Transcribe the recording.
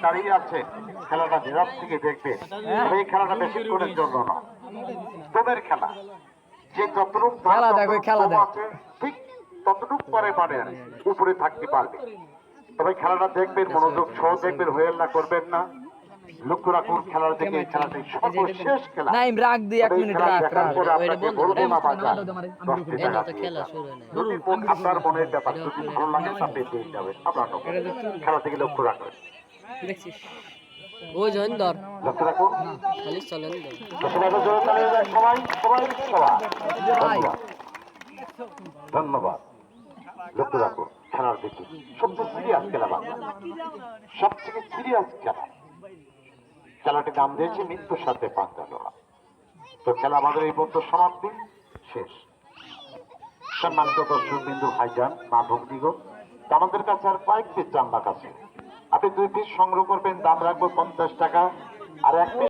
দাঁড়িয়ে আছে খেলাটা নীরব থেকে দেখবে। এই খেলাটা বেশিক্ষণের জন্য না, তোদের খেলা। যে যতটুক খেলা দেখো, খেলা দেখ। আছে ঠিক ততটুক পরে মানে উপরে থাকতে পারবে। তবে খেলাটা দেখবেন, মনোযোগ সহ দেখবেন, হেল্লা করবেন না। লক্ষ্য রাখুন খেলার দিকে। খেলাটি সর্বশেষ খেলা। নাইম রাখ দি 1 মিনিট রাখ রাখ। আপনাকে বলবো না বাজার 10টি টাকা দিয়ে যান। যদি আপনার মনের ব্যাপার যদি ভালো লাগে আপনি দিয়ে যাবেন। আপনার খেলা থেকে লক্ষ্য রাখবেন। দেখছিস ওই জয়েন ধর লক্ষ্য রাখুন। খালি চলেন ধর সবাই জোরে চালিয়ে যান, সবাই সবাই সবাই। ধন্যবাদ ধন্যবাদ। লক্ষ্য রাখুন খেলার দিকে। সবচেয়ে সিরিয়াস খেলা বাংলা, সবথেকে সিরিয়াস খেলা। খেলাটি নাম দিয়েছে মৃত্যুর সাথে পাঞ্জা লড়া। তো খেলা আমাদের এই পর্যন্ত সমাপ্তি শেষ। সম্মানিত দর্শক বিন্দু ভাইজান, মাধব দিগো, আমাদের কাছে আর কয়েক পিস চান্দা আছে। আপনি 2 পিস সংগ্রহ করবেন, দাম রাখবো 50 টাকা। আর 1 পিস